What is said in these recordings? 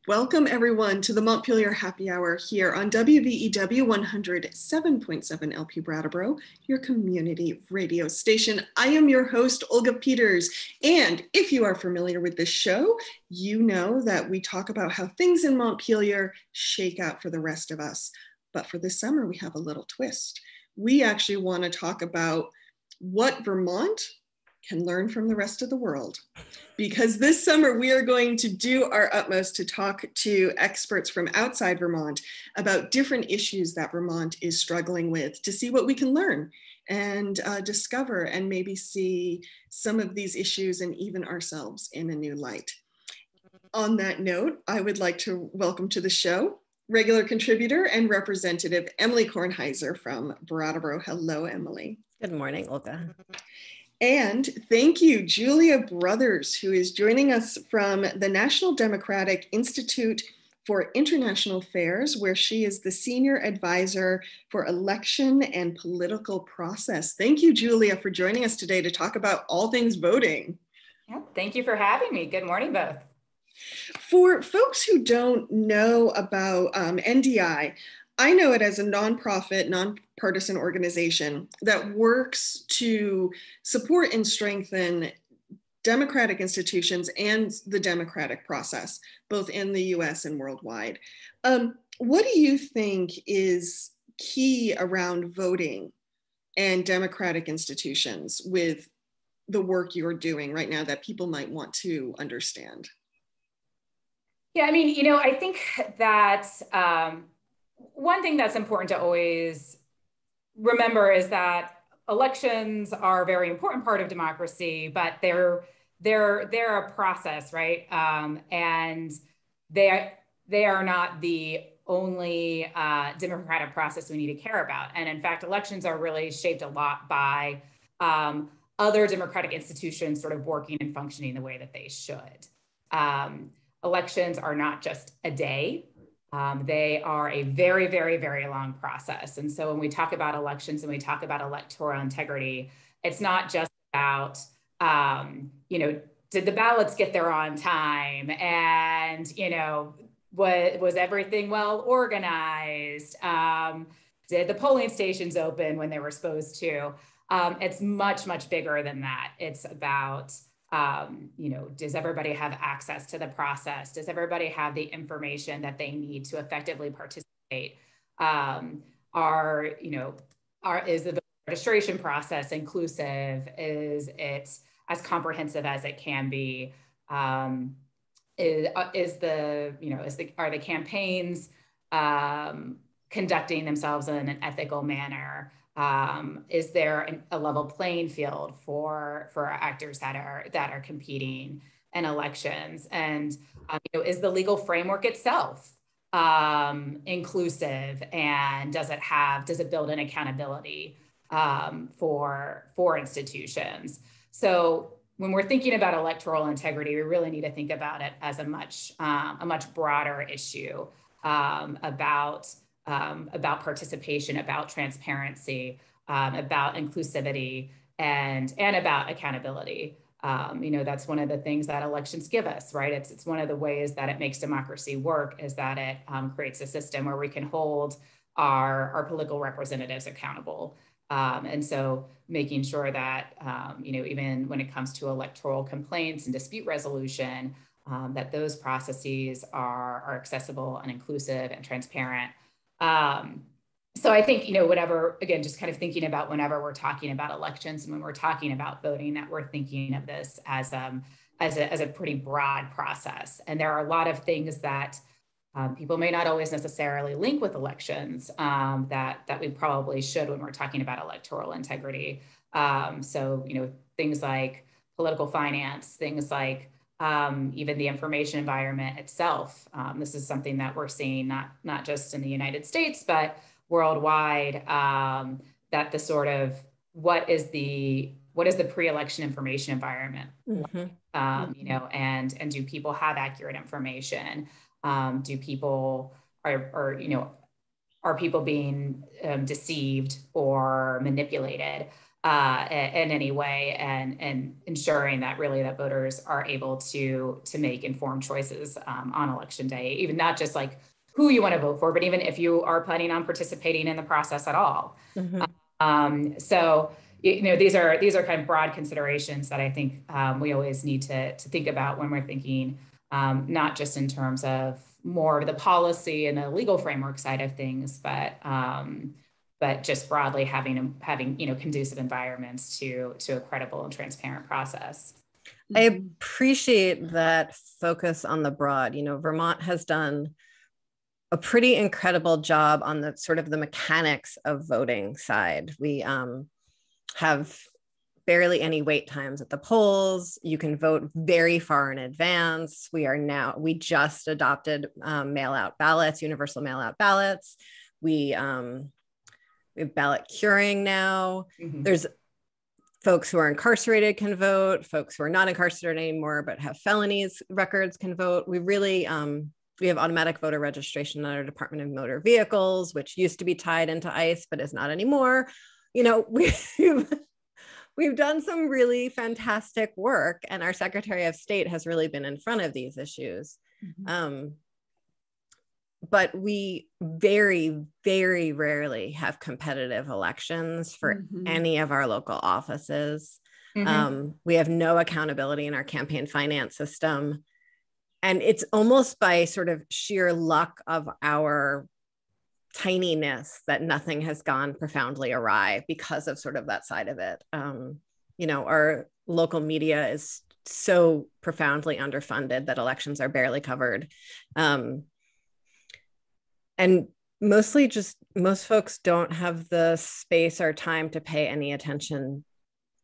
Welcome everyone to the Montpelier Happy Hour here on WVEW 107.7 LP Brattleboro, your community radio station. I am your host, Olga Peters, and if you are familiar with this show, you know that we talk about how things in Montpelier shake out for the rest of us. But for this summer, we have a little twist. We actually want to talk about what Vermont can learn from the rest of the world. Because this summer we are going to do our utmost to talk to experts from outside Vermont about different issues that Vermont is struggling with, to see what we can learn and discover and maybe see some of these issues and even ourselves in a new light. On that note, I would like to welcome to the show regular contributor and representative Emily Kornheiser from Brattleboro. Hello, Emily. Good morning, Olga. And thank you, Julia Brothers, who is joining us from the National Democratic Institute for International Affairs, where she is the Senior Advisor for Election and Political Process. Thank you, Julia, for joining us today to talk about all things voting. Yeah, thank you for having me. Good morning, both. For folks who don't know about NDI, I know it as a nonprofit, nonpartisan organization that works to support and strengthen democratic institutions and the democratic process, both in the US and worldwide. What do you think is key around voting and democratic institutions with the work you're doing right now that people might want to understand? Yeah, I mean, I think that one thing that's important to always remember is that elections are a very important part of democracy, but they're a process, right? And they are not the only democratic process we need to care about. And in fact, elections are really shaped a lot by other democratic institutions sort of working and functioning the way that they should. Elections are not just a day. They are a very, very, very long process. And so when we talk about elections and we talk about electoral integrity, it's not just about, did the ballots get there on time? And, was everything well organized? Did the polling stations open when they were supposed to? It's much, much bigger than that. It's about, does everybody have access to the process? Does everybody have the information that they need to effectively participate? Is the registration process inclusive? Is it as comprehensive as it can be? Are the campaigns conducting themselves in an ethical manner? Is there a level playing field for actors that are competing in elections? And is the legal framework itself inclusive? And does it build in accountability for institutions? So when we're thinking about electoral integrity, we really need to think about it as a much broader issue about participation, about transparency, about inclusivity, and about accountability. That's one of the things that elections give us, right? It's one of the ways that it makes democracy work, is that it creates a system where we can hold our political representatives accountable. And so making sure that, even when it comes to electoral complaints and dispute resolution, that those processes are accessible and inclusive and transparent. So I think, again, just kind of thinking about whenever we're talking about elections and when we're talking about voting, that we're thinking of this as a pretty broad process. And there are a lot of things that people may not always necessarily link with elections that we probably should when we're talking about electoral integrity. So, things like political finance, things like even the information environment itself. This is something that we're seeing not just in the United States, but worldwide, that the sort of what is the pre-election information environment, mm-hmm. And do people have accurate information? Do people are people being deceived or manipulated? in any way, and ensuring that really that voters are able to make informed choices on election day, even not just like who you want to vote for, but even if you are planning on participating in the process at all. So, these are kind of broad considerations that I think we always need to think about when we're thinking, not just in terms of more of the policy and the legal framework side of things, but just broadly having conducive environments to a credible and transparent process. I appreciate that focus on the broad. Vermont has done a pretty incredible job on the sort of the mechanics of voting side. We have barely any wait times at the polls. You can vote very far in advance. We just adopted mail-out ballots, universal mail-out ballots. We have ballot curing now. There's folks who are incarcerated can vote. Folks who are not incarcerated anymore but have felonies records can vote. We have automatic voter registration at our Department of Motor Vehicles, which used to be tied into ICE, but is not anymore. We've done some really fantastic work, and our Secretary of State has really been in front of these issues. But we very, very rarely have competitive elections for any of our local offices. We have no accountability in our campaign finance system. And it's almost by sort of sheer luck of our tininess that nothing has gone profoundly awry because of sort of that side of it. Our local media is so profoundly underfunded that elections are barely covered. And mostly just most folks don't have the space or time to pay any attention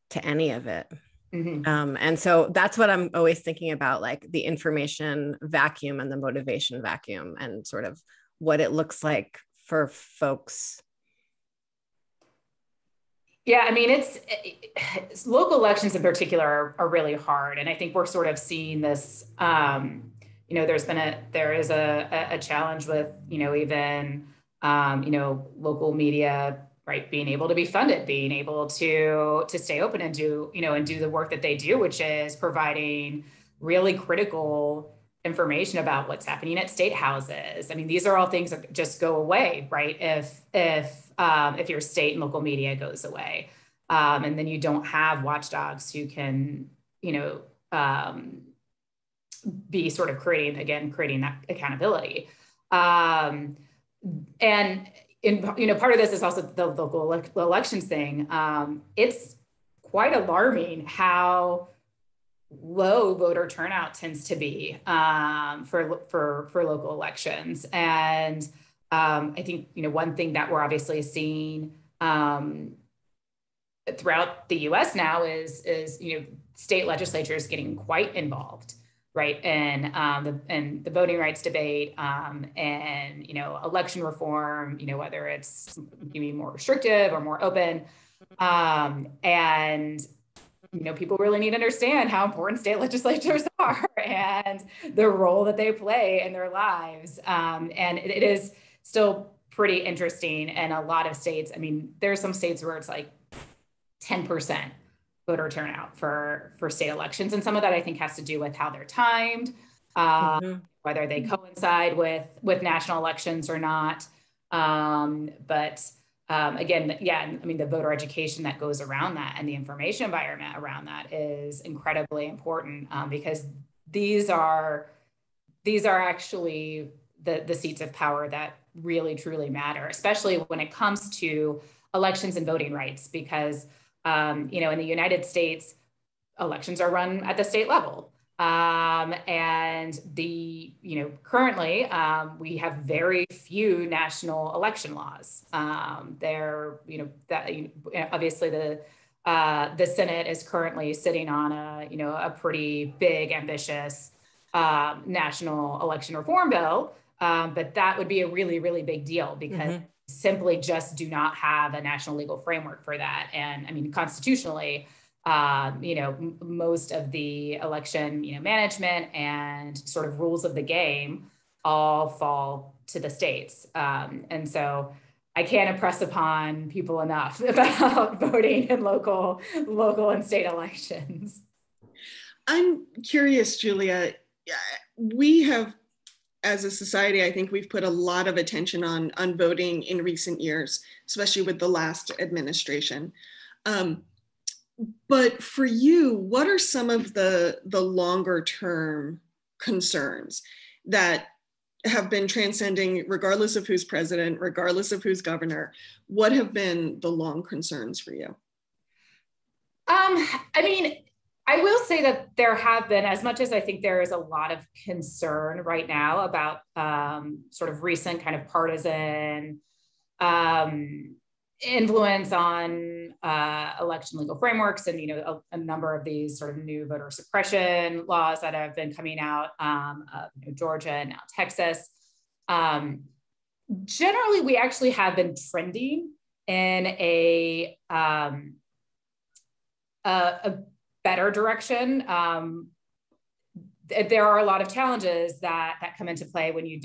to any of it. And so that's what I'm always thinking about, like the information vacuum and the motivation vacuum, and sort of what it looks like for folks. Yeah, I mean, it's local elections in particular are really hard, and I think we're sort of seeing this. There is a challenge with even local media, right, being able to be funded, being able to stay open and do the work that they do, which is providing really critical information about what's happening at state houses. I mean, these are all things that just go away, right? If your state and local media goes away, and then you don't have watchdogs who can, be sort of creating that accountability. And part of this is also the local elections thing. It's quite alarming how low voter turnout tends to be for local elections. And I think one thing that we're obviously seeing throughout the U.S. now is state legislatures getting quite involved, right, and the voting rights debate, and election reform, whether it's maybe more restrictive or more open, and people really need to understand how important state legislatures are and the role that they play in their lives, and it is still pretty interesting in a lot of states. I mean, there are some states where it's like 10% voter turnout for state elections. And some of that I think has to do with how they're timed, whether they coincide with national elections or not. Again, yeah, I mean, the voter education that goes around that and the information environment around that is incredibly important, because these are actually the seats of power that really, truly matter, especially when it comes to elections and voting rights, because in the United States, elections are run at the state level. And currently we have very few national election laws. Obviously the Senate is currently sitting on a pretty big, ambitious national election reform bill. But that would be a really, really big deal, because simply just do not have a national legal framework for that. And I mean, constitutionally, most of the election, management and sort of rules of the game all fall to the states. And so I can't impress upon people enough about voting in local and state elections. I'm curious, Julia, we have, as a society, I think we've put a lot of attention on voting in recent years, especially with the last administration. But for you, what are some of the longer term concerns that have been transcending, regardless of who's president, regardless of who's governor? What have been the long concerns for you? I mean, I will say that there have been, as much as I think there is a lot of concern right now about sort of recent kind of partisan influence on election legal frameworks, and a number of these sort of new voter suppression laws that have been coming out of Georgia and now Texas. Generally, we actually have been trending in a better direction. There are a lot of challenges that come into play when you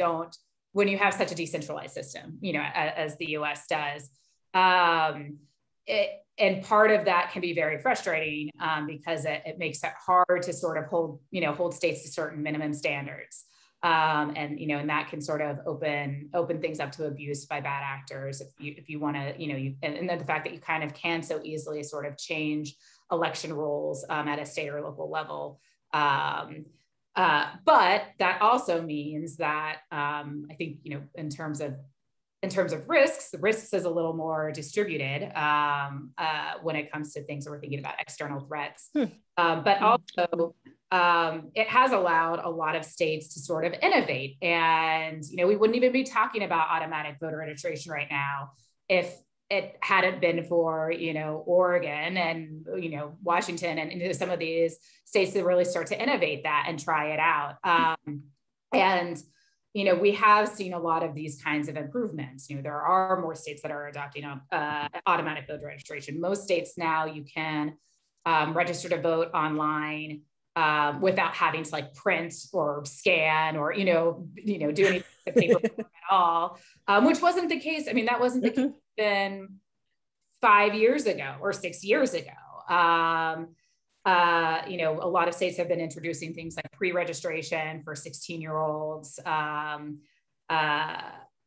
have such a decentralized system, as the US does. And part of that can be very frustrating because it makes it hard to sort of hold states to certain minimum standards. And that can sort of open things up to abuse by bad actors if you want to, and then the fact that you kind of can so easily sort of change election rules at a state or local level. But that also means that I think, in terms of risks, the risks is a little more distributed when it comes to things that we're thinking about external threats. But also, it has allowed a lot of states to sort of innovate. And, we wouldn't even be talking about automatic voter registration right now if it hadn't been for, Oregon and, Washington and some of these states that really start to innovate that and try it out. And we have seen a lot of these kinds of improvements. There are more states that are adopting automatic voter registration. Most states now you can register to vote online without having to print or scan or do any paper at all, which wasn't the case. I mean, that wasn't the case even 5 years ago or 6 years ago. A lot of states have been introducing things like pre-registration for 16-year-olds.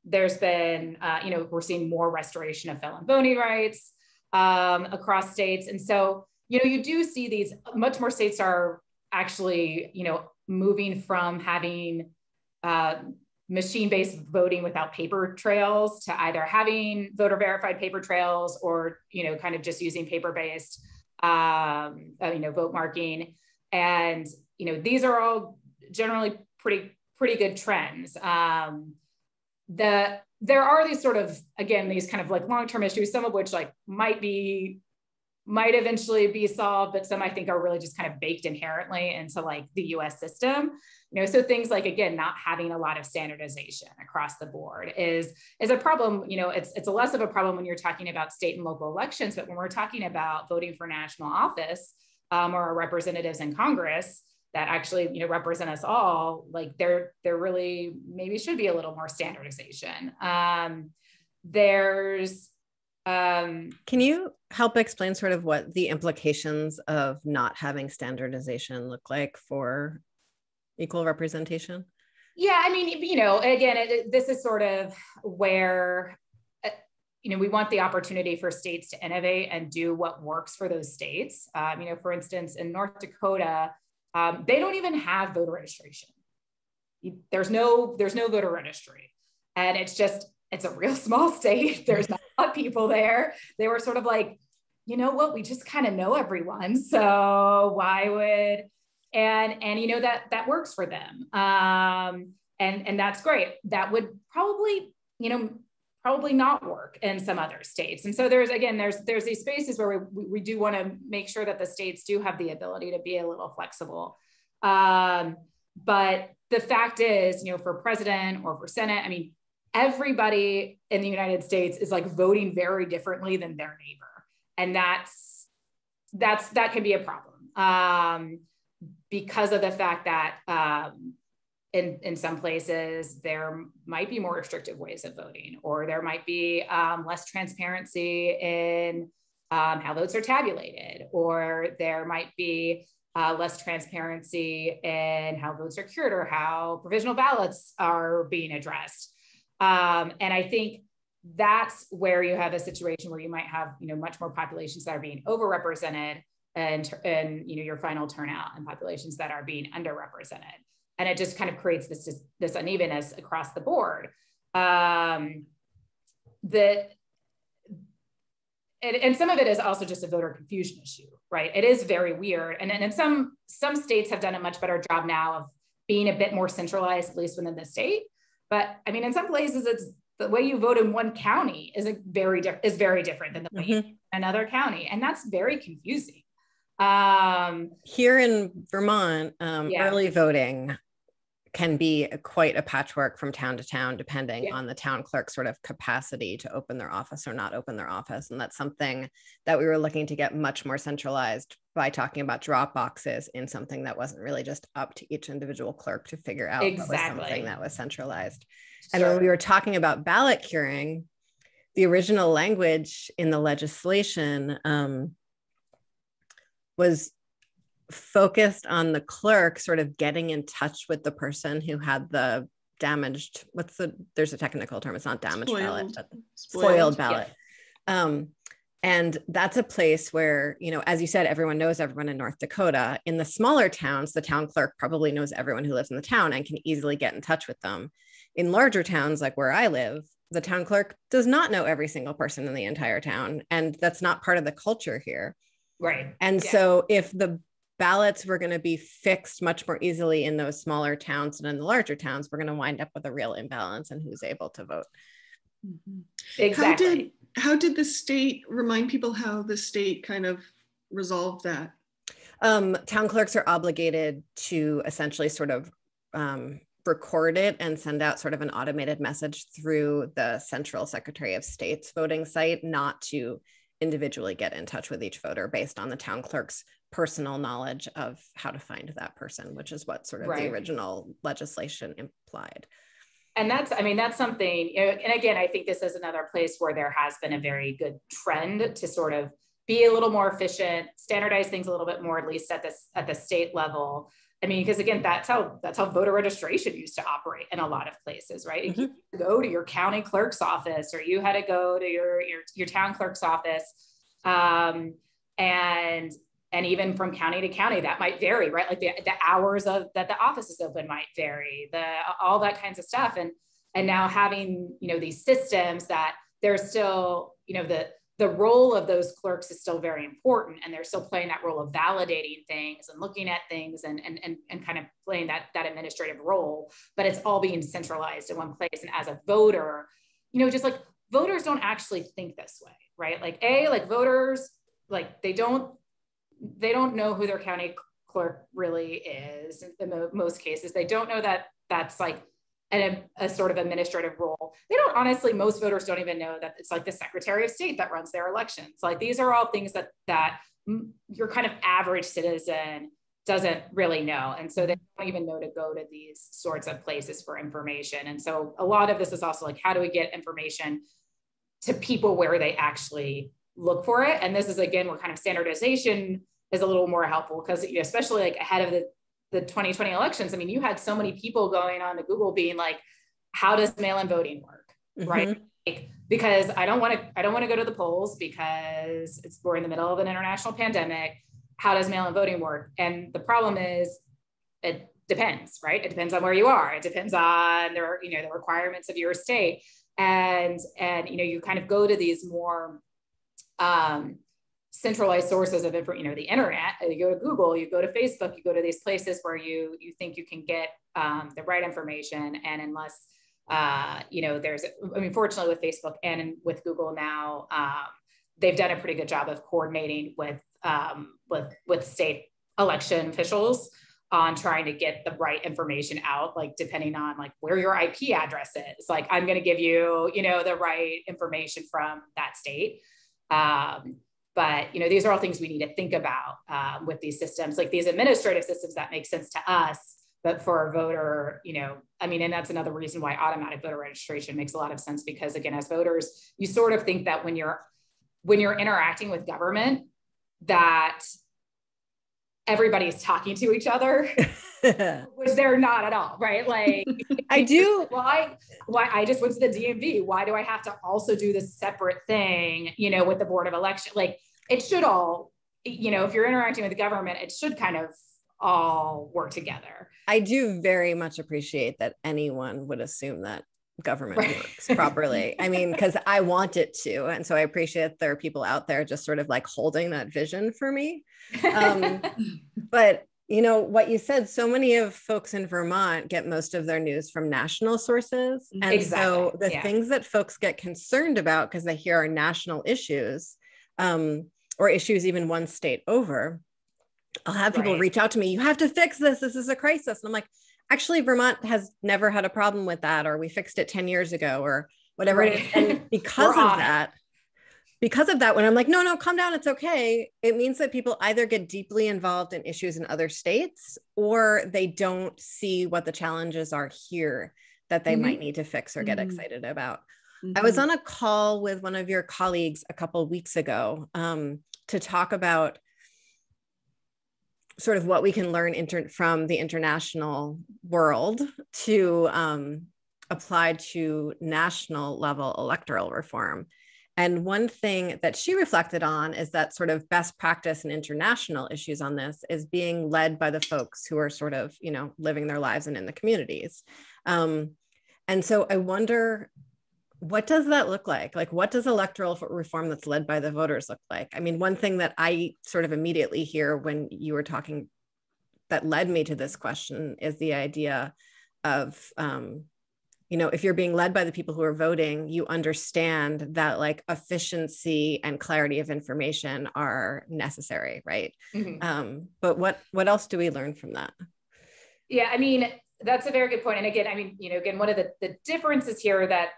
There's been, we're seeing more restoration of felon voting rights across states. And so, you do see these, much more states are actually, moving from having machine-based voting without paper trails to either having voter verified paper trails or, kind of just using paper-based vote marking. And, these are all generally pretty good trends. There are these sort of, again, these kind of long-term issues, some of which might eventually be solved, but some I think are really just kind of baked inherently into the US system. So things like, again, not having a lot of standardization across the board is a problem. It's a less of a problem when you're talking about state and local elections, but when we're talking about voting for national office or our representatives in Congress that actually, represent us all, there really maybe should be a little more standardization. Can you help explain sort of what the implications of not having standardization look like for equal representation? Yeah, I mean, again, this is sort of where, we want the opportunity for states to innovate and do what works for those states. For instance, in North Dakota, they don't even have voter registration. There's no voter registry. And it's a real small state. There's not a lot of people there. They were sort of like, we just kind of know everyone. So why would, and that works for them. And that's great. That would probably not work in some other states. And so there's these spaces where we do want to make sure that the states do have the ability to be a little flexible. But the fact is, for president or for Senate, I mean, everybody in the United States is voting very differently than their neighbor. And that can be a problem because of the fact that in some places, there might be more restrictive ways of voting, or there might be less transparency in how votes are tabulated, or there might be less transparency in how votes are cured or how provisional ballots are being addressed. And I think that's where you have a situation where you might have, much more populations that are being overrepresented and your final turnout, and populations that are being underrepresented. And it just kind of creates this unevenness across the board. And some of it is also just a voter confusion issue, right? It is very weird. And some states have done a much better job now of being a bit more centralized, at least within the state. But I mean, in some places, it's the way you vote in one county is very different than the way you vote in another county. And that's very confusing. Here in Vermont, early voting can be quite a patchwork from town to town, depending on the town clerk's sort of capacity to open their office or not open their office. And that's something that we were looking to get much more centralized by talking about drop boxes in something that wasn't really just up to each individual clerk to figure out. Exactly. What was something that was centralized. Sure. And when we were talking about ballot curing, the original language in the legislation was focused on the clerk sort of getting in touch with the person who had the damaged, there's a technical term, it's not damaged ballot, but spoiled ballot. Yeah. And that's a place where, as you said, everyone knows everyone in North Dakota. In the smaller towns, the town clerk probably knows everyone who lives in the town and can easily get in touch with them. In larger towns, like where I live, the town clerk does not know every single person in the entire town. And that's not part of the culture here. Right. And so if the ballots were going to be fixed much more easily in those smaller towns than in the larger towns, we're going to wind up with a real imbalance in who's able to vote. Exactly. How did the state, remind people how the state kind of resolved that? Town clerks are obligated to essentially sort of record it and send out sort of an automated message through the Central Secretary of State's voting site, not to individually get in touch with each voter based on the town clerk's personal knowledge of how to find that person, which is what sort of the original legislation implied. And that's something, and again, I think this is another place where there has been a very good trend to sort of be a little more efficient, standardize things a little bit more, at least at the state level. I mean, because again, that's how voter registration used to operate in a lot of places, right? You go to your county clerk's office, or you had to go to your town clerk's office, and even from county to county, that might vary, right? Like the hours that the office is open might vary, all that kinds of stuff. And now having, these systems that there's still, the role of those clerks is still very important. And they're still playing that role of validating things and looking at things and kind of playing that administrative role, but it's all being centralized in one place. And as a voter, just like voters don't actually think this way, right? Like voters, like they don't know who their county clerk really is in most cases. They don't know that that's like a sort of administrative role. They don't, honestly, most voters don't even know that it's like the Secretary of State that runs their elections. Like these are all things that your kind of average citizen doesn't really know. And so they don't even know to go to these sorts of places for information. And so a lot of this is also like, how do we get information to people where they actually look for it? And this is, again, where kind of standardization is a little more helpful, because especially like ahead of the 2020 elections, I mean, you had so many people going on to Google being like, how does mail-in voting work? Right? Like, because I don't want to go to the polls because we're in the middle of an international pandemic. How does mail-in voting work? And the problem is it depends, right? It depends on where you are. It depends on the requirements of your state. And you kind of go to these more centralized sources of information, the internet. You go to Google, you go to Facebook, you go to these places where you think you can get the right information. And unless fortunately with Facebook and with Google now, they've done a pretty good job of coordinating with state election officials on trying to get the right information out, like depending on like where your IP address is. Like I'm going to give you, the right information from that state. But these are all things we need to think about with these systems, like these administrative systems that make sense to us, But for a voter, I mean, and that's another reason why automatic voter registration makes a lot of sense, because again, as voters, you sort of think that when you're interacting with government, that everybody's talking to each other, which they're not at all, right? Like, I do. Why I just went to the DMV. Why do I have to also do this separate thing, with the Board of Election? Like, it should all, if you're interacting with the government, it should kind of all work together. I do very much appreciate that anyone would assume that government works properly. I mean, because I want it to. And so I appreciate there are people out there just sort of like holding that vision for me. But what you said, so many of folks in Vermont get most of their news from national sources. And exactly. So the things that folks get concerned about because they hear are national issues, or issues even one state over, I'll have people reach out to me. You have to fix this. This is a crisis. And I'm like, actually, Vermont has never had a problem with that, or we fixed it 10 years ago or whatever it is. And because of that, when I'm like, no, calm down, it's okay, it means that people either get deeply involved in issues in other states, or they don't see what the challenges are here that they might need to fix or get excited about. I was on a call with one of your colleagues a couple of weeks ago to talk about sort of what we can learn from the international world to apply to national level electoral reform. And one thing that she reflected on is that sort of best practice and international issues on this is being led by the folks who are sort of, living their lives and in the communities. And so I wonder, what does that look like? Like, what does electoral reform that's led by the voters look like? I mean, one thing that I sort of immediately hear when you were talking that led me to this question is the idea of, if you're being led by the people who are voting, you understand that like efficiency and clarity of information are necessary, right? But what else do we learn from that? Yeah, I mean, that's a very good point. And again, one of the differences here that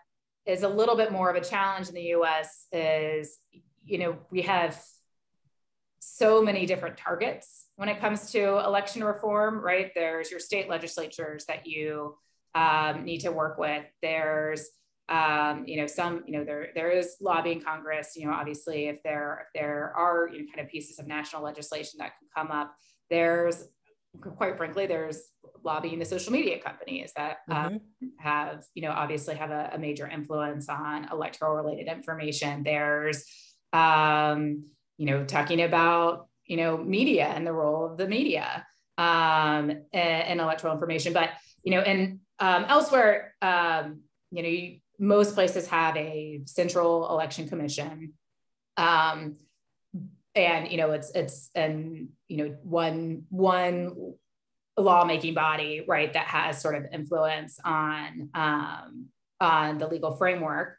is a little bit more of a challenge in the US is, we have so many different targets when it comes to election reform, right? There's your state legislatures that you need to work with. There's, there is lobbying Congress, obviously if there are kind of pieces of national legislation that can come up, there's, quite frankly, there's lobbying the social media companies that have, obviously have a major influence on electoral related information. There's, talking about, media and the role of the media and electoral information. But, elsewhere, most places have a central election commission. And, one lawmaking body, right, that has sort of influence on the legal framework.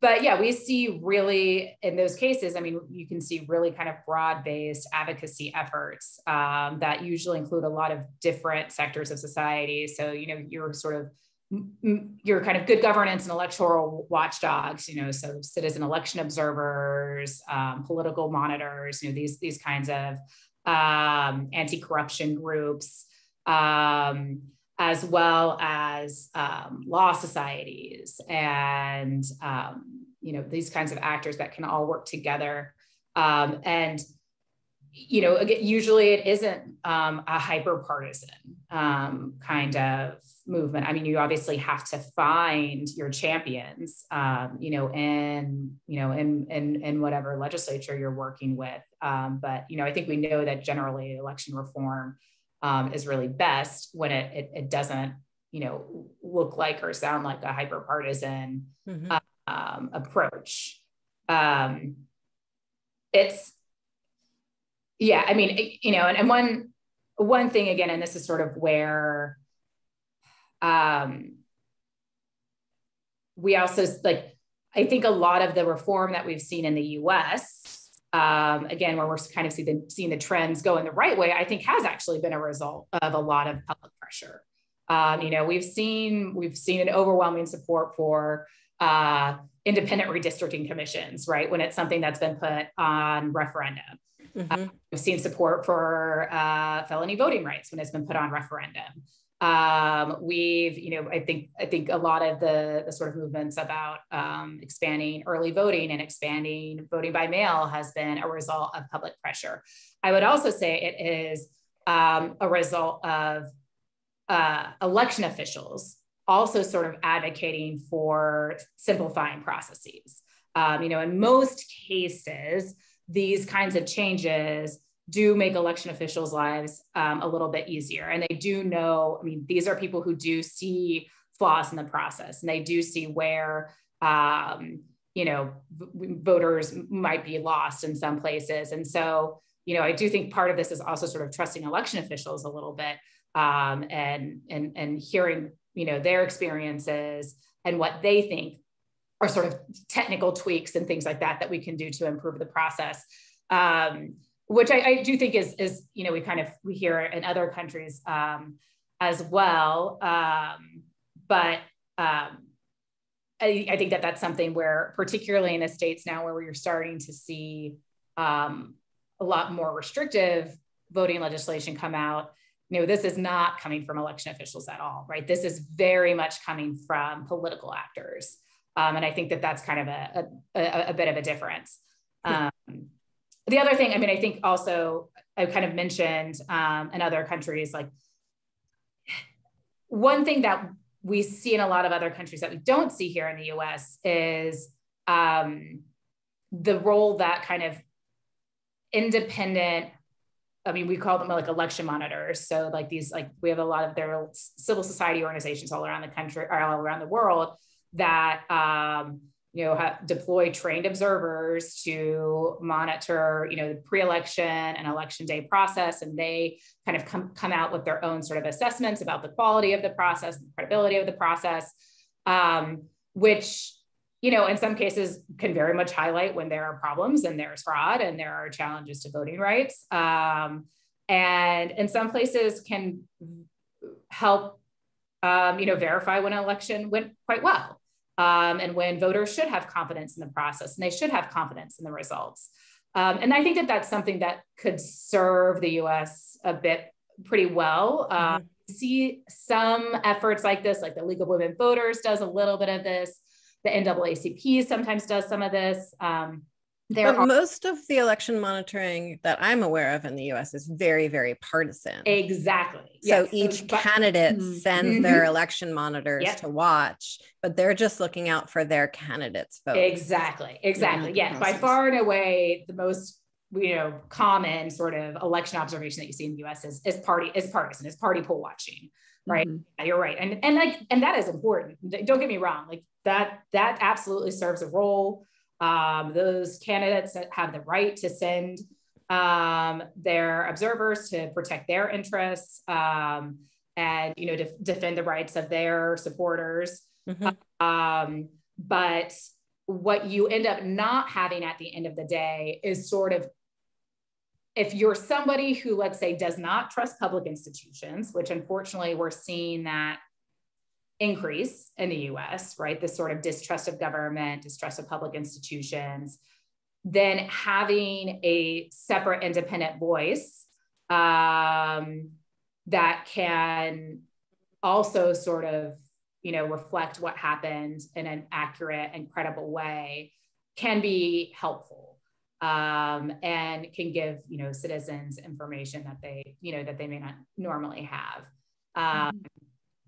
But yeah, we see really in those cases, I mean, you can see really kind of broad-based advocacy efforts that usually include a lot of different sectors of society. So, your kind of good governance and electoral watchdogs, so citizen election observers, political monitors, these kinds of anti-corruption groups, as well as law societies and, these kinds of actors that can all work together. And, again, usually it isn't a hyper-partisan kind of movement. I mean, you obviously have to find your champions, in whatever legislature you're working with. But, I think we know that generally election reform is really best when it doesn't, look like or sound like a hyper-partisan approach. Yeah, I mean, and one thing again, and this is sort of where we also I think a lot of the reform that we've seen in the US, again, where we're kind of seeing the trends go in the right way, I think has actually been a result of a lot of public pressure. We've seen an overwhelming support for independent redistricting commissions, right? When it's something that's been put on referendum. We've seen support for felony voting rights when it's been put on referendum. I think a lot of the sort of movements about expanding early voting and expanding voting by mail has been a result of public pressure. I would also say it is a result of election officials also sort of advocating for simplifying processes. In most cases, these kinds of changes do make election officials' lives a little bit easier. And they do know, these are people who do see flaws in the process, and they do see where, voters might be lost in some places. And so, I do think part of this is also sort of trusting election officials a little bit, and hearing, their experiences and what they think are sort of technical tweaks and things like that we can do to improve the process. Which I do think is we hear in other countries as well. But I think that's something where, particularly in the States now, where you're starting to see a lot more restrictive voting legislation come out, this is not coming from election officials at all, right? This is very much coming from political actors. And I think that's kind of a bit of a difference. The other thing, I think also I kind of mentioned in other countries, like one thing that we see in a lot of other countries that we don't see here in the US is the role that kind of independent, we call them like election monitors. So like these, we have a lot of their civil society organizations all around the country or all around the world that, deploy trained observers to monitor, the pre-election and election day process. And they kind of come out with their own sort of assessments about the quality of the process, the credibility of the process, which, in some cases can very much highlight when there are problems and there's fraud and there are challenges to voting rights. And in some places can help, verify when an election went quite well. And when voters should have confidence in the process and they should have confidence in the results. And I think that's something that could serve the US a bit pretty well. See some efforts like this, like the League of Women Voters does a little bit of this. The NAACP sometimes does some of this. Most of the election monitoring that I'm aware of in the US is very, very partisan. Exactly. So each candidate sends their election monitors to watch, but they're just looking out for their candidate's vote. Exactly. Yeah. By far and away, the most common sort of election observation that you see in the US is partisan, is party poll watching. Right. Mm-hmm. You're right. And that is important. Don't get me wrong. Like that absolutely serves a role. Those candidates that have the right to send their observers to protect their interests and defend the rights of their supporters. But what you end up not having at the end of the day is sort of, if you're somebody who, let's say, does not trust public institutions, which unfortunately we're seeing that increase in the US, right? This sort of distrust of government, distrust of public institutions, then having a separate independent voice that can also sort of, reflect what happened in an accurate and credible way can be helpful. And can give, citizens information that they may not normally have.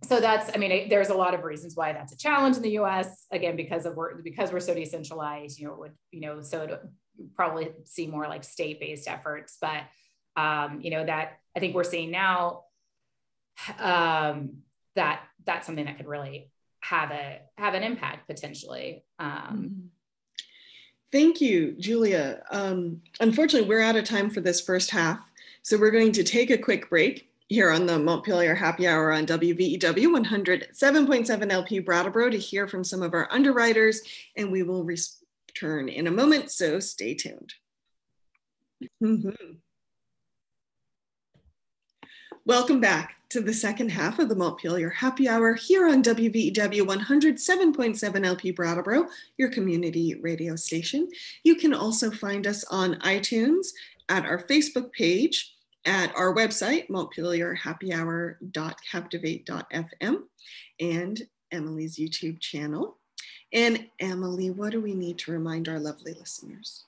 So that's, there's a lot of reasons why that's a challenge in the US, again, because we're so decentralized, so to probably see more like state-based efforts, but, that I think we're seeing now, that's something that could really have an impact potentially. Thank you, Julia. Unfortunately, we're out of time for this first half, so we're going to take a quick break here on the Montpelier Happy Hour on WVEW 107.7 LP Brattleboro to hear from some of our underwriters, and we will return in a moment, so stay tuned. Welcome back to the second half of the Montpelier Happy Hour here on WVEW 107.7 LP Brattleboro, your community radio station. You can also find us on iTunes, at our Facebook page, at our website, montpelierhappyhour.captivate.fm, and Emily's YouTube channel. And Emily, what do we need to remind our lovely listeners?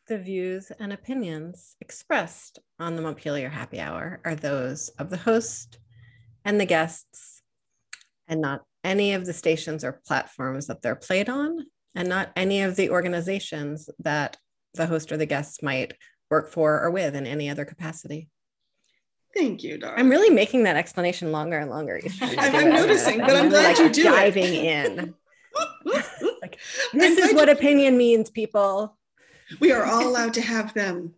The views and opinions expressed on the Montpelier Happy Hour are those of the host and the guests, and not any of the stations or platforms that they're played on, and not any of the organizations that the host or the guests might work for or with in any other capacity. Thank you, darling. I'm really making that explanation longer and longer. I'm noticing, but I'm glad you do diving in. Like, this is what opinion means, people. We are all allowed to have them.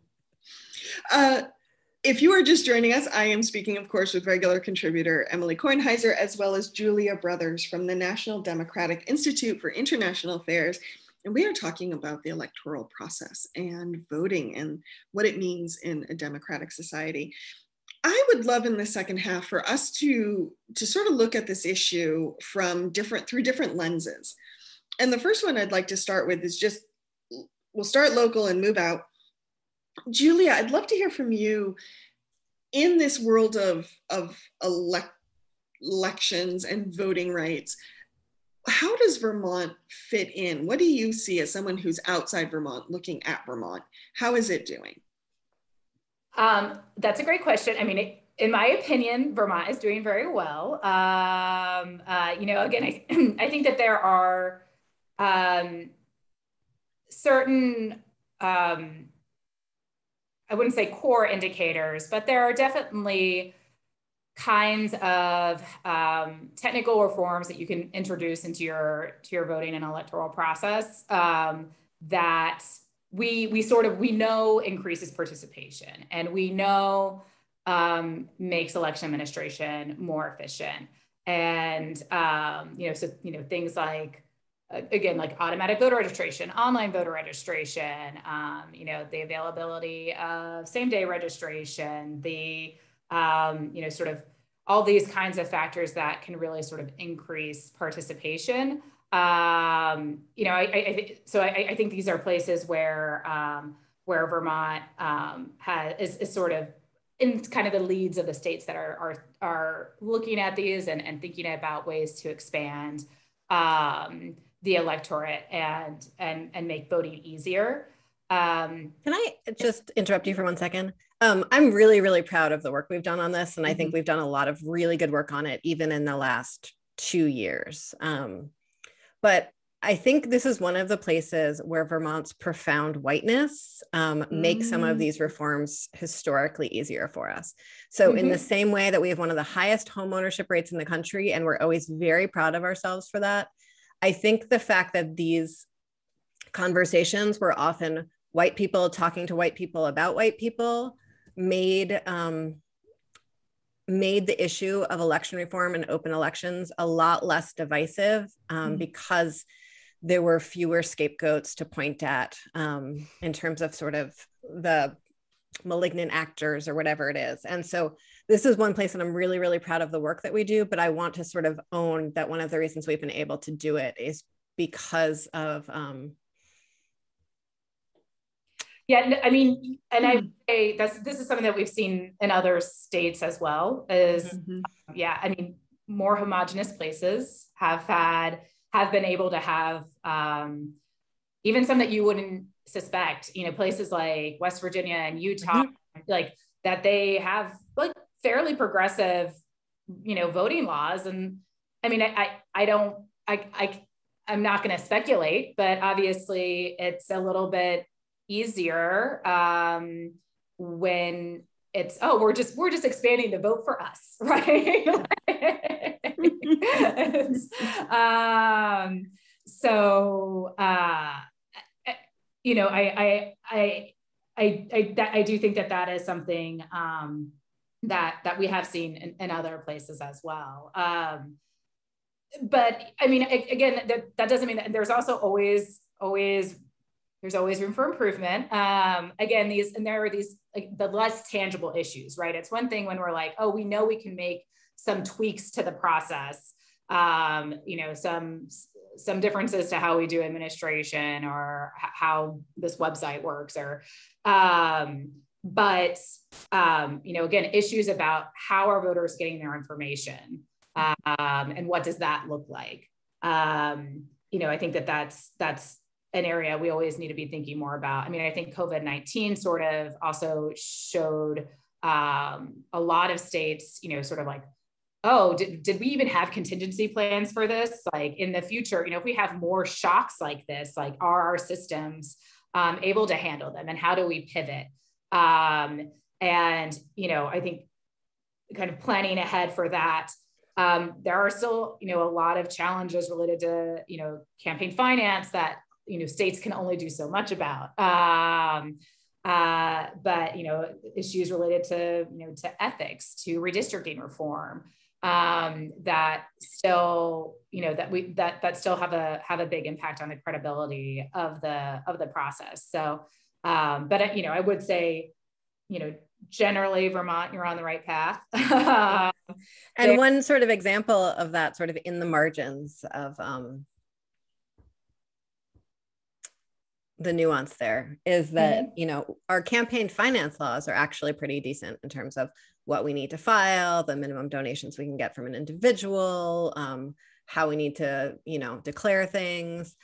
If you are just joining us, I am speaking, of course, with regular contributor Emily Kornheiser, as well as Julia Brothers from the National Democratic Institute for International Affairs. And we are talking about the electoral process and voting and what it means in a democratic society. I would love in the second half for us to sort of look at this issue through different lenses. And the first one I'd like to start with is just, we'll start local and move out. Julia, I'd love to hear from you in this world of elections and voting rights. How does Vermont fit in? What do you see as someone who's outside Vermont looking at Vermont? How is it doing? That's a great question. I mean, in my opinion, Vermont is doing very well. Again, I think that there are certain, I wouldn't say core indicators, but there are definitely kinds of technical reforms that you can introduce into your voting and electoral process that we know increases participation, and we know makes election administration more efficient. And things like, again, like automatic voter registration, online voter registration, the availability of same-day registration, the sort of all these kinds of factors that can really sort of increase participation. I think these are places where Vermont is sort of in kind of the leads of the states that are looking at these and thinking about ways to expand the electorate and make voting easier. Can I just interrupt you for 1 second? I'm really, really proud of the work we've done on this. And I think we've done a lot of really good work on it, even in the last 2 years. But I think this is one of the places where Vermont's profound whiteness makes some of these reforms historically easier for us. So in the same way that we have one of the highest home ownership rates in the country, and we're always very proud of ourselves for that, I think the fact that these conversations were often white people talking to white people about white people made the issue of election reform and open elections a lot less divisive because there were fewer scapegoats to point at in terms of sort of the malignant actors or whatever it is. And so this is one place that I'm really, really proud of the work that we do, but I want to sort of own that one of the reasons we've been able to do it is because of I mean, and I would say this is something that we've seen in other states as well. Is I mean, more homogenous places have been able to have even some that you wouldn't suspect. Places like West Virginia and Utah, like that they have like fairly progressive, voting laws. And I mean, I'm not going to speculate, but obviously it's a little bit easier when it's we're just expanding the vote for us, right? I do think that is something that we have seen in other places as well. But I mean, again, that doesn't mean that there's also always room for improvement. Again, there are these like the less tangible issues, right? It's one thing when we're like, oh, we know we can make some tweaks to the process, some differences to how we do administration or how this website works, or but, again, issues about how are voters getting their information, and what does that look like? I think that's an area we always need to be thinking more about. I mean, I think COVID-19 sort of also showed a lot of states, sort of like, oh, did we even have contingency plans for this? Like in the future, if we have more shocks like this, like are our systems able to handle them, and how do we pivot? And, I think kind of planning ahead for that. There are still, a lot of challenges related to, campaign finance that, states can only do so much about. But, issues related to, to ethics, to redistricting reform, that still, that still have a big impact on the credibility of the process. So, but, I would say, generally Vermont, you're on the right path. And one sort of example of that sort of in the margins of the nuance there is that, our campaign finance laws are actually pretty decent in terms of what we need to file, the minimum donations we can get from an individual, how we need to, declare things.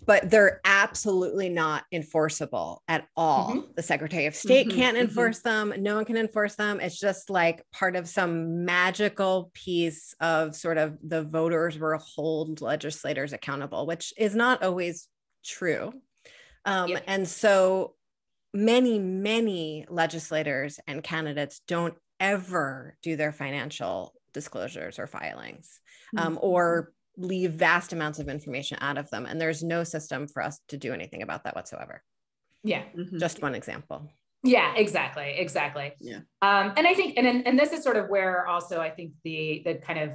But they're absolutely not enforceable at all. The Secretary of State can't enforce them. No one can enforce them. It's just like part of some magical piece of sort of the voters will hold legislators accountable, which is not always true. And so many legislators and candidates don't ever do their financial disclosures or filings, or leave vast amounts of information out of them. And there's no system for us to do anything about that whatsoever. Yeah. Just one example. Yeah, exactly. Yeah. And I think, and this is sort of where also I think the kind of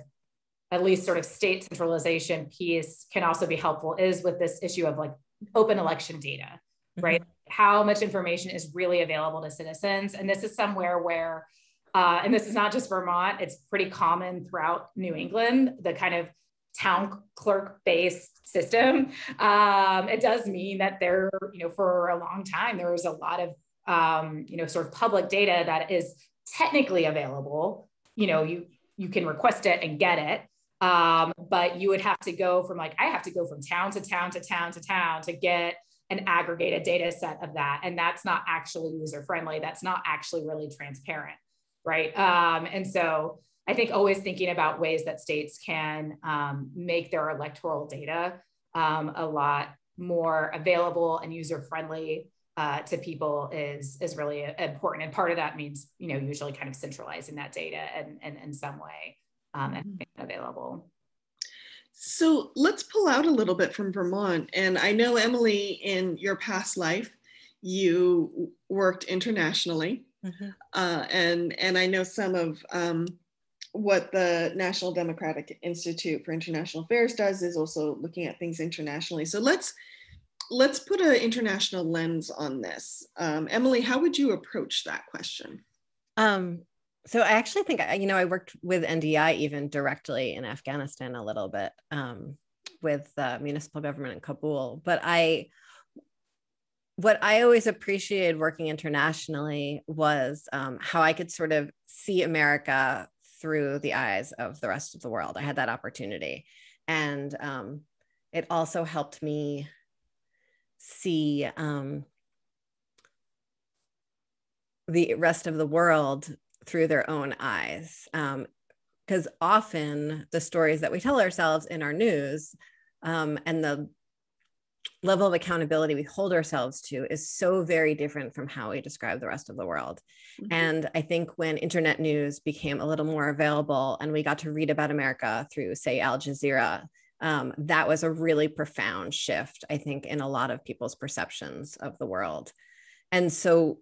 at least sort of state centralization piece can also be helpful, is with this issue of like open election data, right? How much information is really available to citizens. And this is somewhere where, and this is not just Vermont, it's pretty common throughout New England, the kind of town clerk based system. It does mean that there, for a long time, there was a lot of, sort of public data that is technically available. You can request it and get it. But you would have to go from I have to go from town to town to town to town to get an aggregated data set of that. And that's not actually user friendly. That's not actually really transparent. Right. And so I think always thinking about ways that states can make their electoral data a lot more available and user friendly to people is really important. And part of that means, usually kind of centralizing that data and in some way and making it available. So let's pull out a little bit from Vermont. And I know, Emily, in your past life, you worked internationally. And I know some of what the National Democratic Institute for International Affairs does is also looking at things internationally. So let's put an international lens on this. Emily, how would you approach that question? So I actually think, I worked with NDI even directly in Afghanistan a little bit with municipal government in Kabul. But what I always appreciated working internationally was how I could sort of see America through the eyes of the rest of the world. I had that opportunity. And it also helped me see the rest of the world through their own eyes. Because often the stories that we tell ourselves in our news and the level of accountability we hold ourselves to is so very different from how we describe the rest of the world. And I think when internet news became a little more available and we got to read about America through, say, Al Jazeera, that was a really profound shift, I think, in a lot of people's perceptions of the world. And so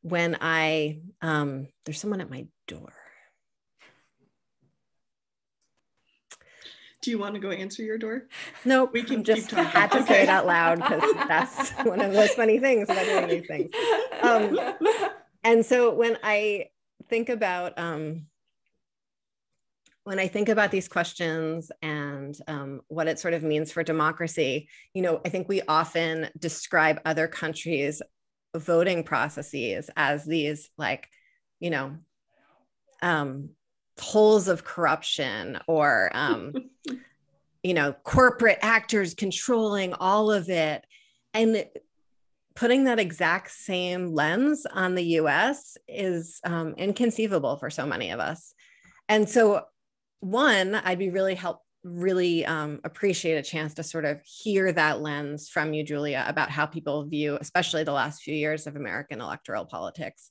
when there's someone at my door. Do you want to go answer your door? No, we can just keep talking. Had to say it out loud because that's one of those funny things about doing these things. And so when I think about these questions and what it sort of means for democracy, I think we often describe other countries voting processes as these like, you know, holes of corruption or, you know, corporate actors controlling all of it. And putting that exact same lens on the US is inconceivable for so many of us. And so one, I'd be really appreciate a chance to sort of hear that lens from you, Julia, about how people view, especially the last few years of American electoral politics.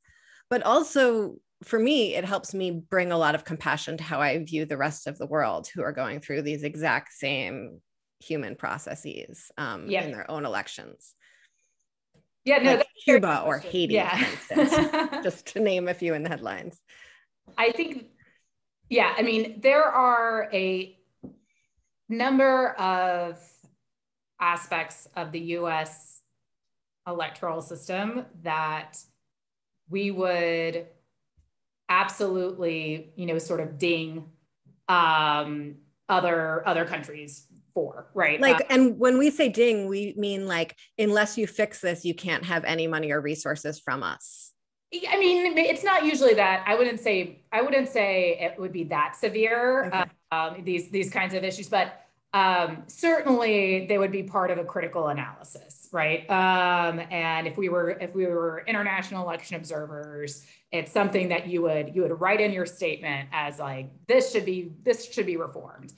But also for me, it helps me bring a lot of compassion to how I view the rest of the world who are going through these exact same human processes in their own elections. Yeah, no, like that's Cuba or Haiti, for instance, just to name a few in the headlines. I think, yeah, I mean, there are a number of aspects of the US electoral system that we would absolutely, you know, sort of ding other countries for, right? Like, and when we say ding, we mean like, unless you fix this, you can't have any money or resources from us. I mean, it's not usually that. I wouldn't say it would be that severe. Okay. These kinds of issues, but certainly they would be part of a critical analysis, right? And if we were international election observers, it's something that you would write in your statement as like, this should be reformed.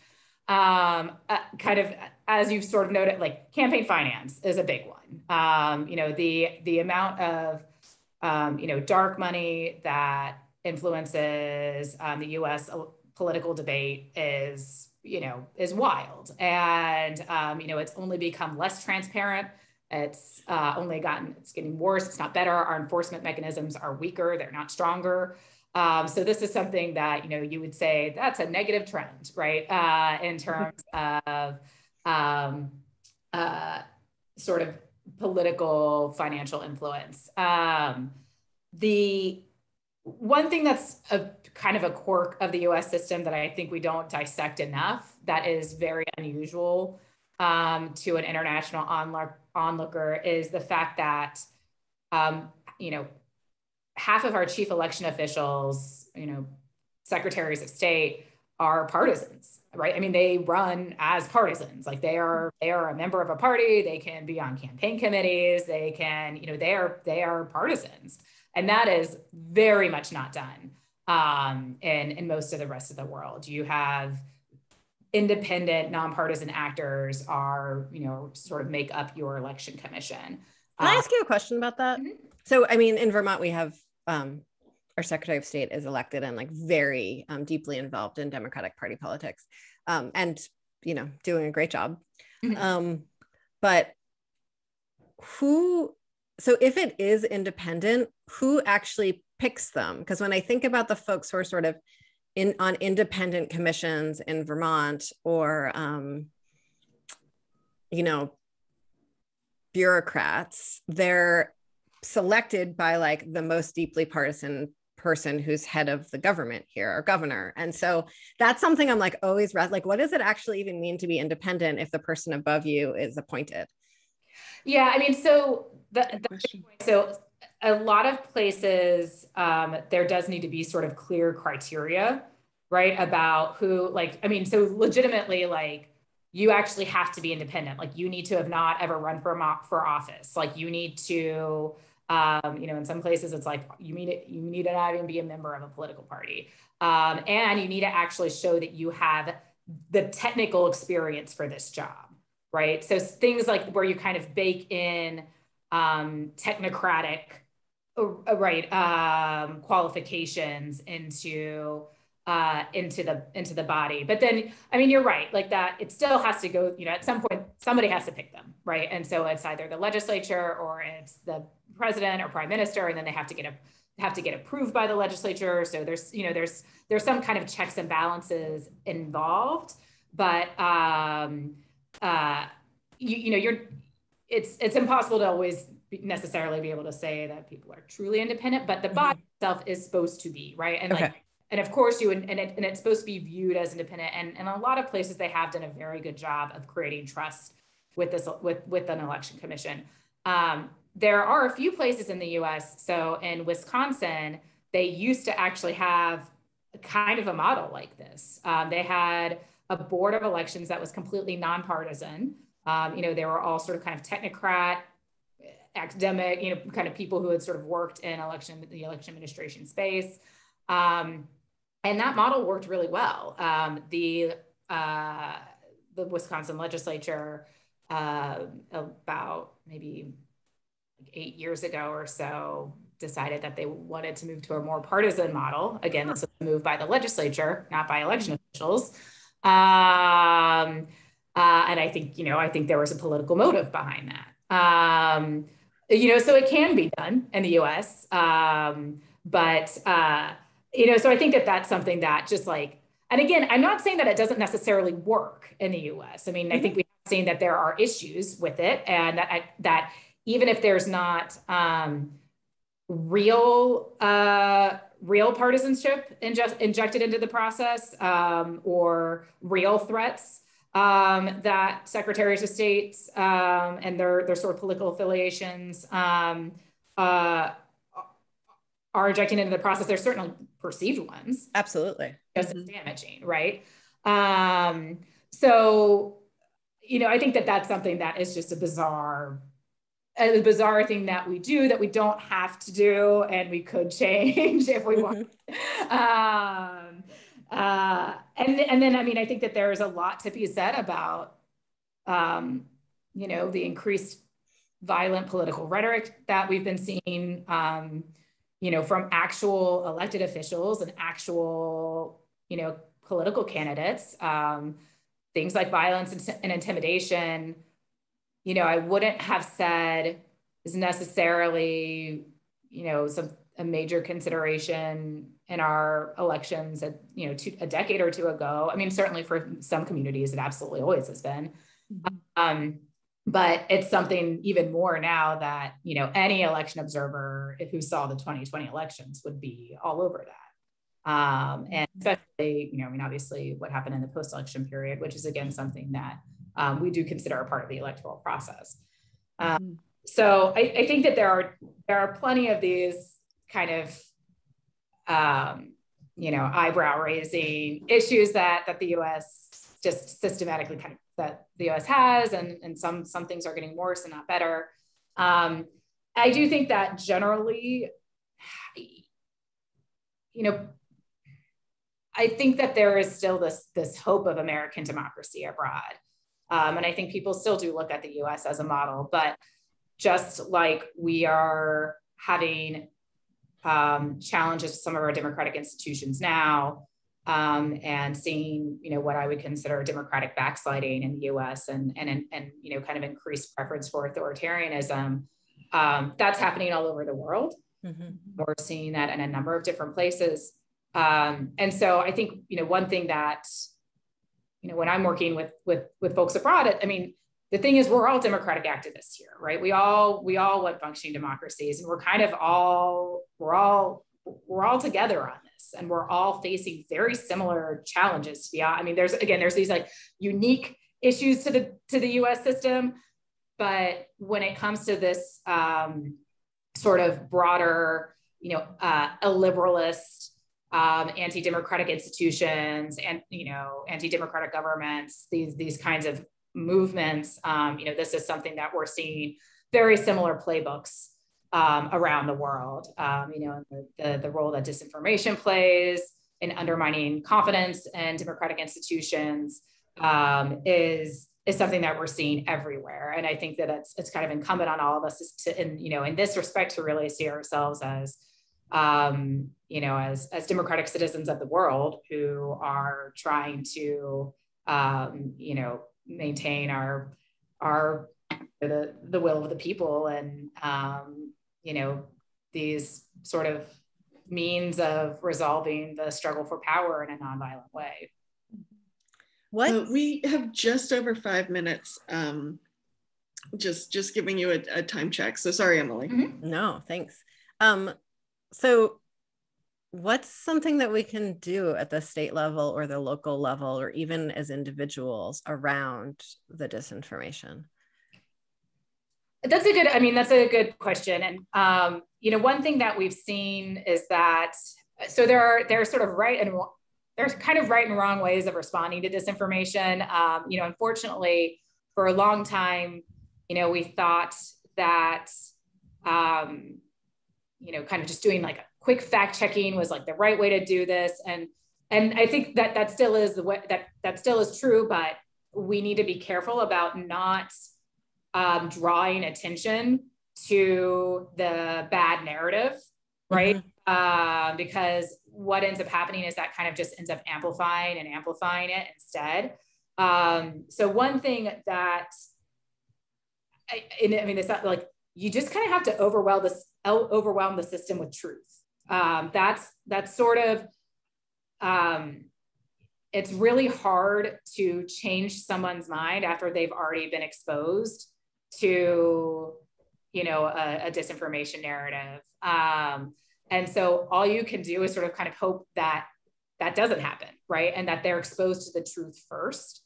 Kind of, as you've sort of noted, like campaign finance is a big one. You know, the amount of you know, dark money that influences the U.S. political debate is wild, and you know, it's only become less transparent. It's getting worse. It's not better. Our enforcement mechanisms are weaker. They're not stronger. So this is something that, you know, you would say that's a negative trend, right? In terms of sort of political financial influence. The one thing that's a kind of a quirk of the US system that I think we don't dissect enough, that is very unusual to an international onlooker, is the fact that, you know, half of our chief election officials, you know, secretaries of state, are partisans, right? I mean, they run as partisans. Like they are a member of a party. They can be on campaign committees. They can, you know, they are partisans, and that is very much not done in most of the rest of the world. You have independent, nonpartisan actors are, you know, sort of make up your election commission. Can I ask you a question about that? Mm-hmm. So, I mean, in Vermont, we have our Secretary of State is elected and like very deeply involved in Democratic Party politics, and, you know, doing a great job. Mm-hmm. But so if it is independent, who actually picks them? Because when I think about the folks who are sort of on independent commissions in Vermont, or, you know, bureaucrats, they're selected by like the most deeply partisan person who's head of the government here, or governor. And so that's something I'm like always like, what does it actually even mean to be independent if the person above you is appointed? Yeah, I mean, so so a lot of places there does need to be sort of clear criteria, right, about who, like, I mean, so legitimately, like, you actually have to be independent. Like, you need to have not ever run for office. Like, you need to, you know, in some places it's like you need to not even be a member of a political party, and you need to actually show that you have the technical experience for this job, right? So things like where you kind of bake in technocratic, right, qualifications into the body. But then, I mean, you're right, like that, it still has to go, you know, at some point, somebody has to pick them, right? And so it's either the legislature or it's the president or prime minister, and then they have to get approved by the legislature. So there's, you know, there's some kind of checks and balances involved, but you know, it's impossible to always necessarily be able to say that people are truly independent, but the body itself is supposed to be, right? And like, and of course and it's supposed to be viewed as independent. And in a lot of places, they have done a very good job of creating trust with this, with an election commission. there are a few places in the US. So in Wisconsin, they used to actually have kind of a model like this. They had a board of elections that was completely nonpartisan. They were all sort of kind of technocrat, academic, kind of people who had sort of worked in the election administration space. And that model worked really well. The Wisconsin legislature, about maybe 8 years ago or so, decided that they wanted to move to a more partisan model. Again, this was a move by the legislature, not by election officials. And I think there was a political motive behind that. So it can be done in the US. So I think that that's something that just like, and again, I'm not saying that it doesn't necessarily work in the US. I mean, I think we have seen that there are issues with it, and that even if there's not real partisanship injected into the process, or real threats that secretaries of states and their sort of political affiliations are injecting into the process. There's certainly perceived ones. Absolutely. Just as damaging, right? So, I think that that's something that is just a bizarre thing that we do, that we don't have to do, and we could change if we want. And then, I think that there's a lot to be said about, the increased violent political rhetoric that we've been seeing, from actual elected officials and actual, political candidates. Things like violence and intimidation, I wouldn't have said is necessarily, a major consideration in our elections a decade or two ago. Certainly for some communities, it absolutely always has been. But it's something even more now that, any election observer who saw the 2020 elections would be all over that. And especially, obviously what happened in the post-election period, which is again, something that we do consider a part of the electoral process. So I think that there are plenty of these kind of, eyebrow raising issues that the US just systematically that the US has, and some things are getting worse and not better. I do think that generally, I think that there is still this hope of American democracy abroad. And I think people still do look at the US as a model, but just like we are having challenges to some of our democratic institutions now, and seeing, what I would consider democratic backsliding in the US and kind of increased preference for authoritarianism, that's happening all over the world. We're seeing that in a number of different places. And so I think, one thing that, when I'm working with folks abroad, the thing is, we're all democratic activists here, right? We all want functioning democracies, and we're all together on this, and we're all facing very similar challenges. There's these like unique issues to the U.S. system, but when it comes to this sort of broader, illiberalist, anti-democratic institutions and, anti-democratic governments, these kinds of movements, this is something that we're seeing very similar playbooks around the world. The role that disinformation plays in undermining confidence in democratic institutions is something that we're seeing everywhere. And I think that it's kind of incumbent on all of us in this respect, to really see ourselves as democratic citizens of the world who are trying to, maintain the will of the people, and, these sort of means of resolving the struggle for power in a nonviolent way. We have just over 5 minutes. Just giving you a time check. So sorry, Emily. No, thanks. So what's something that we can do at the state level or the local level, or even as individuals, around the disinformation? That's a good question. And, one thing that we've seen is that, so there's sort of there's kind of right and wrong ways of responding to disinformation. Unfortunately, for a long time, we thought that, kind of just doing like a quick fact checking was like the right way to do this. And I think that still is the way that still is true, but we need to be careful about not drawing attention to the bad narrative, right? Mm-hmm. Because what ends up happening is that kind of just ends up amplifying it instead. So one thing that, it's not like, you just kind of have to overwhelm the system with truth. That's sort of, it's really hard to change someone's mind after they've already been exposed to, a disinformation narrative. And so all you can do is sort of kind of hope that that doesn't happen, right? And that they're exposed to the truth first.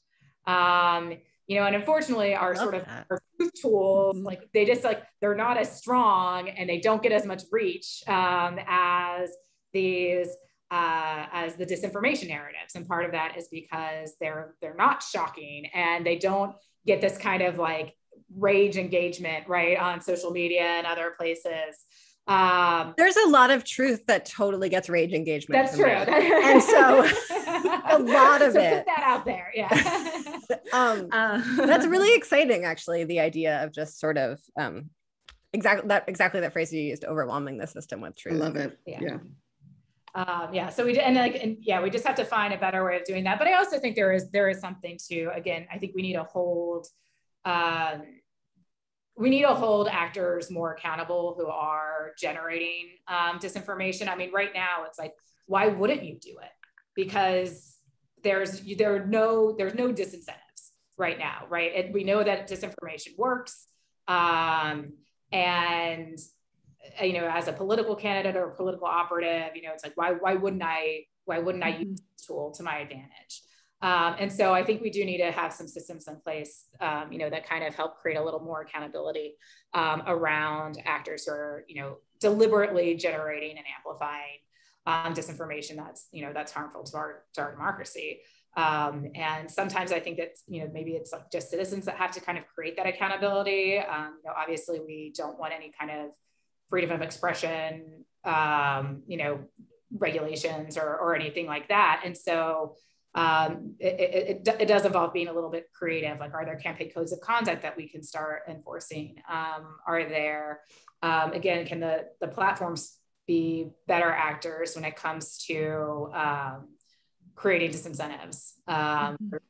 And unfortunately our our truth tools, like they're not as strong and they don't get as much reach as the disinformation narratives. And part of that is because they're not shocking and they don't get this kind of like rage engagement, right, on social media and other places. There's a lot of truth that totally gets rage engagement. That's true. And so a lot of it. Put that out there. Yeah. That's really exciting, actually, the idea of just sort of exactly that phrase you used, overwhelming the system with truth. I love it. Yeah. So we just have to find a better way of doing that. But I also think there is something to, again, I think we need to hold actors more accountable who are generating disinformation. I mean, right now it's like, why wouldn't you do it? Because there's no disincentives right now, right? And we know that disinformation works. And as a political candidate or a political operative, it's like, why wouldn't I use this tool to my advantage? And so I think we do need to have some systems in place, that kind of help create a little more accountability around actors who are, deliberately generating and amplifying disinformation that's harmful to our democracy. And sometimes I think that, maybe it's like just citizens that have to kind of create that accountability. Obviously we don't want any kind of freedom of expression, regulations or anything like that. And so it does involve being a little bit creative. Like, are there campaign codes of conduct that we can start enforcing? Are there, again, can the platforms be better actors when it comes to creating disincentives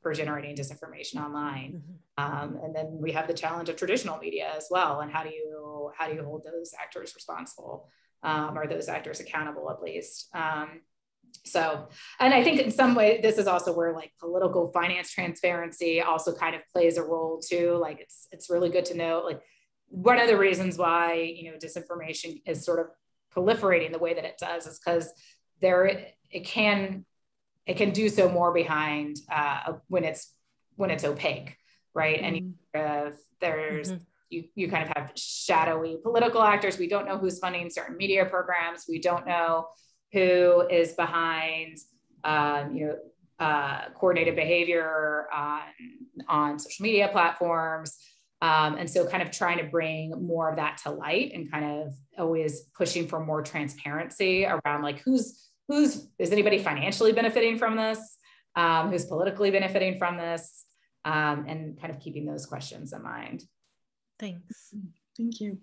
for generating disinformation online? And then we have the challenge of traditional media as well. And how do you hold those actors responsible, or those actors accountable at least? So, and I think in some way, this is also where like political finance transparency also kind of plays a role too. Like it's really good to know, like, one of the reasons why, disinformation is sort of proliferating the way that it does is because it can do so more behind when it's opaque, right? And there's you kind of have shadowy political actors. We don't know who's funding certain media programs. We don't know who is behind, coordinated behavior on social media platforms. And so kind of trying to bring more of that to light and kind of always pushing for more transparency around like is anybody financially benefiting from this? Who's politically benefiting from this? And kind of keeping those questions in mind. Thanks. Thank you.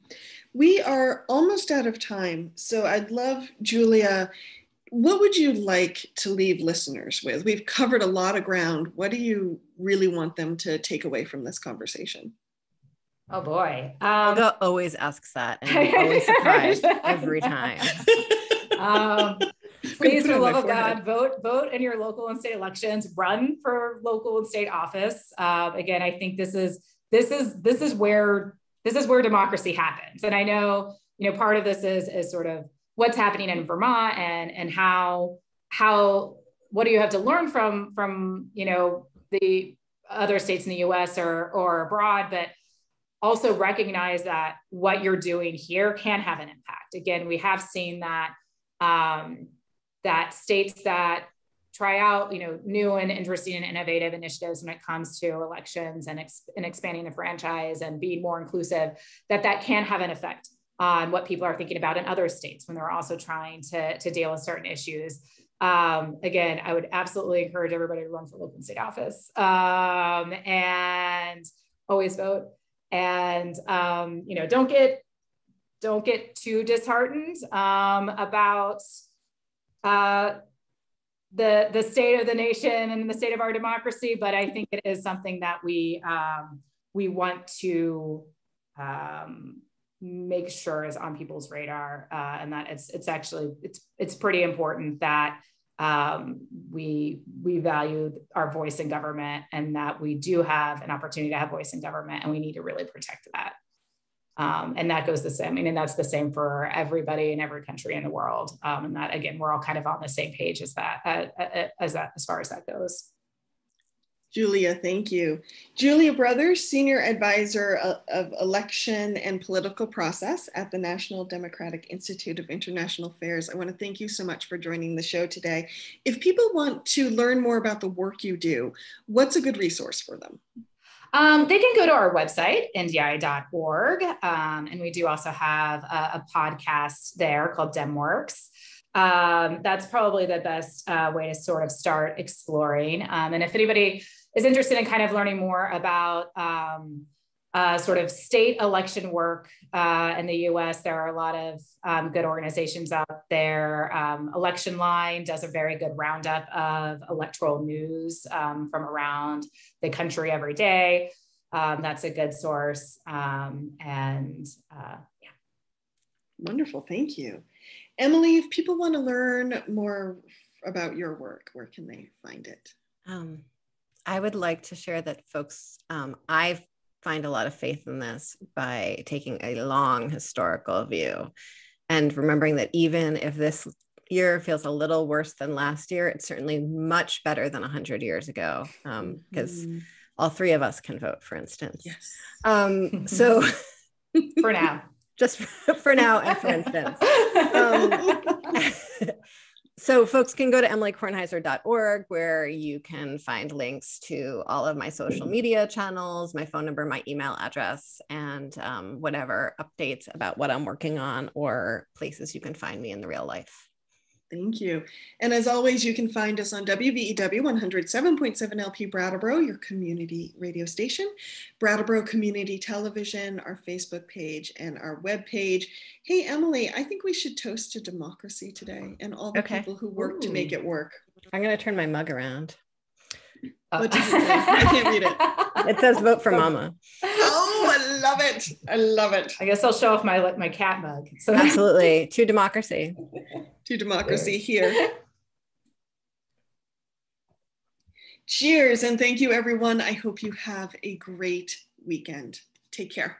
We are almost out of time. So I'd love, Julia, what would you like to leave listeners with? We've covered a lot of ground. What do you really want them to take away from this conversation? Oh boy. Olga always asks that and I'm always surprised every time. Please, for the love of God, vote in your local and state elections, run for local and state office. Again, I think this is where democracy happens. And I know, part of this is sort of what's happening in Vermont and how what do you have to learn from the other states in the US or abroad, but also recognize that what you're doing here can have an impact. Again, we have seen that that states that try out, new and interesting and innovative initiatives when it comes to elections and expanding the franchise and being more inclusive, that can have an effect on what people are thinking about in other states when they're also trying to deal with certain issues. Again, I would absolutely encourage everybody to run for local and state office, and always vote. And don't get too disheartened about the state of the nation and the state of our democracy, but I think it is something that we want to make sure is on people's radar, and that it's pretty important that we value our voice in government, and that we do have an opportunity to have voice in government, and we need to really protect that. And that goes the same. And that's the same for everybody in every country in the world. And that, again, we're all kind of on the same page as far as that goes. Julia, thank you. Julia Brothers, Senior Advisor of Election and Political Process at the National Democratic Institute of International Affairs. I want to thank you so much for joining the show today. If people want to learn more about the work you do, what's a good resource for them? They can go to our website, ndi.org. And we do also have a podcast there called DemWorks. That's probably the best way to sort of start exploring. And if anybody is interested in kind of learning more about sort of state election work in the US, there are a lot of good organizations out there. Election Line does a very good roundup of electoral news from around the country every day. That's a good source. Yeah. Wonderful, thank you. Emily, if people want to learn more about your work, where can they find it? I would like to share that folks, I find a lot of faith in this by taking a long historical view and remembering that even if this year feels a little worse than last year, it's certainly much better than 100 years ago, because all three of us can vote, for instance. Yes. So for now. Just for now and for instance. So folks can go to emilykornheiser.org, where you can find links to all of my social media channels, my phone number, my email address, and whatever updates about what I'm working on or places you can find me in the real life. Thank you. And as always, you can find us on WVEW 107.7 LP Brattleboro, your community radio station, Brattleboro Community Television, our Facebook page, and our webpage. Hey, Emily, I think we should toast to democracy today and all the people who work to make it work. I'm going to turn my mug around. What does it say? I can't read it. It says vote for mama. Oh, I love it. I love it. I guess I'll show off my cat mug. So. Absolutely. To democracy. To democracy here. Cheers, and thank you, everyone. I hope you have a great weekend. Take care.